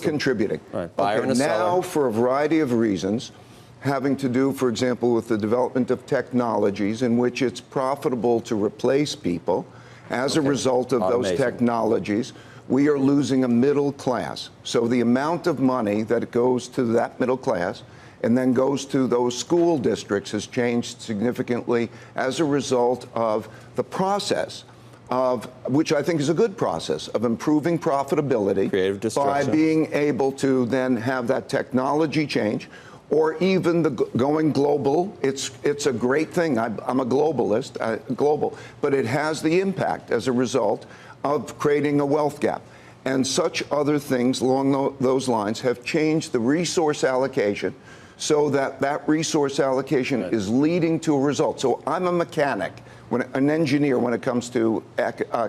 contributing. Right. Buyer and a now, seller. for a variety of reasons, having to do, for example, with the development of technologies in which it's profitable to replace people, as a result of those technologies, we are losing a middle class. So the amount of money that goes to that middle class and then goes to those school districts has changed significantly as a result of the process of, which I think is a good process, of improving profitability by being able to then have that technology change, or even the going global. It's a great thing. I'm a globalist, global, but it has the impact as a result of creating a wealth gap. And such other things along those lines have changed the resource allocation so that that resource allocation is leading to a result. So I'm a mechanic, an engineer when it comes to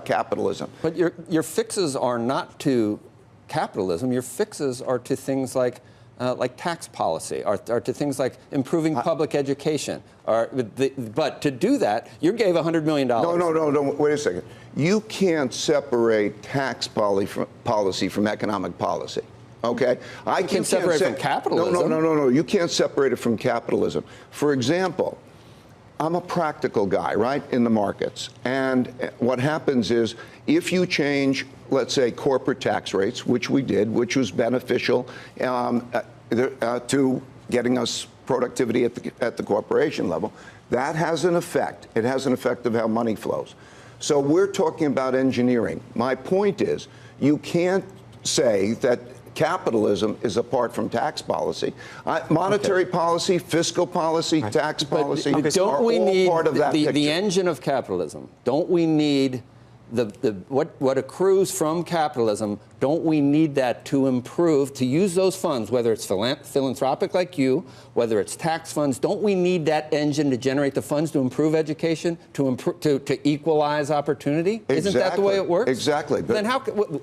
capitalism. But your fixes are not to capitalism. Your fixes are to things like tax policy, or to things like improving public education. But to do that, you gave $100 million. No, wait a second. You can't separate tax policy from economic policy. Okay? You can separate it from capitalism. No. You can't separate it from capitalism. For example, I'm a practical guy, right, in the markets. And what happens is, if you change, let's say, corporate tax rates, which we did, which was beneficial to getting us productivity at the corporation level, that has an effect. It has an effect of how money flows. So we're talking about engineering. My point is, you can't say that capitalism is apart from tax policy. Monetary policy, fiscal policy, tax policy are all part of that picture. The engine of capitalism. Don't we need what accrues from capitalism? Don't we need that to improve, to use those funds, whether it's philanthropic like you, whether it's tax funds? Don't we need that engine to generate the funds to improve education, to equalize opportunity? Exactly. Isn't that the way it works? Exactly. But then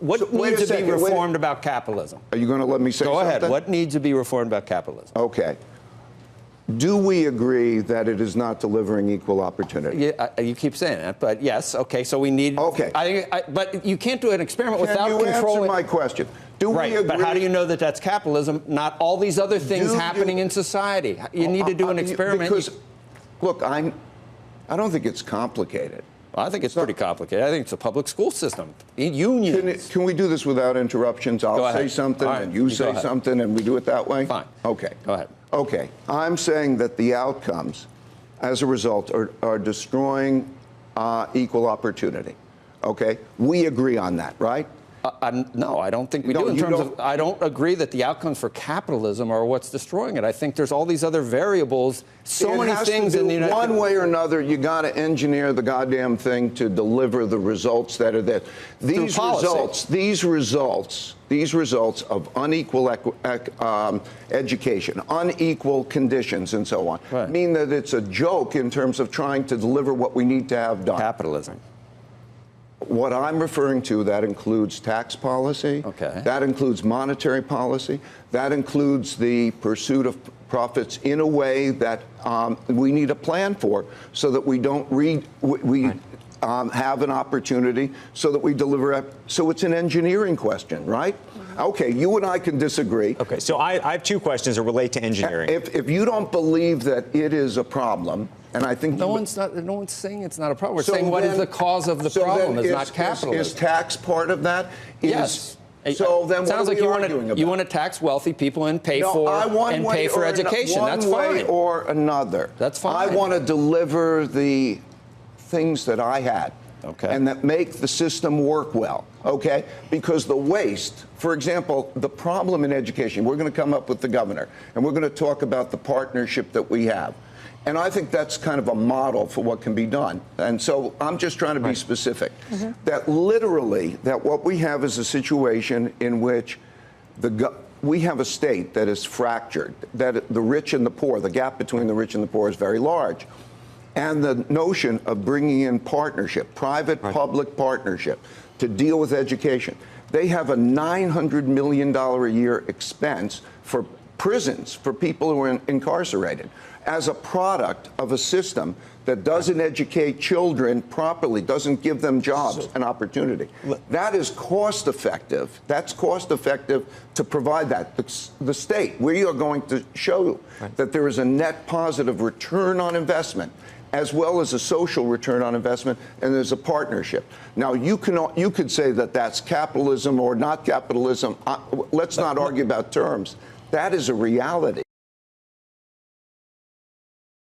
what needs to be reformed about capitalism? Are you going to let me say something? Go ahead. What needs to be reformed about capitalism? Okay. Do we agree that it is not delivering equal opportunity? Yeah, you keep saying that, but yes. Okay, so we need. Okay. But you can't do an experiment without controlling. Can you answer my question? Do we agree? But how do you know that that's capitalism? Not all these other things happening in society. You need to do an experiment. Because, look, I don't think it's complicated. I think it's pretty complicated. I think it's a public school system. Unions. Can we do this without interruptions? I'll say something and you say something, and we do it that way? Fine. Okay. Go ahead. Okay. I'm saying that the outcomes, as a result, are destroying equal opportunity. Okay? We agree on that, right? No, I don't think we do. In terms of, I don't agree that the outcomes for capitalism are what's destroying it. I think there's all these other variables, so many things in the United States. One way or another, you got to engineer the goddamn thing to deliver the results that are there. These results of unequal education, unequal conditions, and so on, mean that it's a joke in terms of trying to deliver what we need to have done. Capitalism. What I'm referring to, that includes tax policy, that includes monetary policy, that includes the pursuit of profits in a way that we need a plan for, so that we don't have an opportunity, so that we deliver. So it's an engineering question, right? Okay, you and I can disagree. Okay, so I have two questions that relate to engineering. If you don't believe that it is a problem, and I think no one's saying it's not a problem. We're saying what is the cause of the problem? It's not capitalism. Is tax part of that? Yes. So then, sounds what like are we arguing about? You want to tax wealthy people and pay for education. That's fine. One way or another. That's fine. I want to deliver the things that I had. Okay. And that make the system work well, okay? Because the waste, for example, the problem in education, we're going to come up with the governor, and we're going to talk about the partnership that we have. And I think that's kind of a model for what can be done. And so I'm just trying to be specific. That literally, that what we have is a situation in which we have a state that is fractured, that the rich and the poor, the gap between the rich and the poor is very large. And the notion of bringing in partnership, private-public partnership, to deal with education. They have a $900 million a year expense for prisons for people who are incarcerated as a product of a system that doesn't educate children properly, doesn't give them jobs and opportunity. That is cost effective. That's cost effective to provide that. The state, we are going to show that there is a net positive return on investment as well as a social return on investment, and there's a partnership. Now, you could say that that's capitalism or not capitalism. Let's not argue about terms. That is a reality.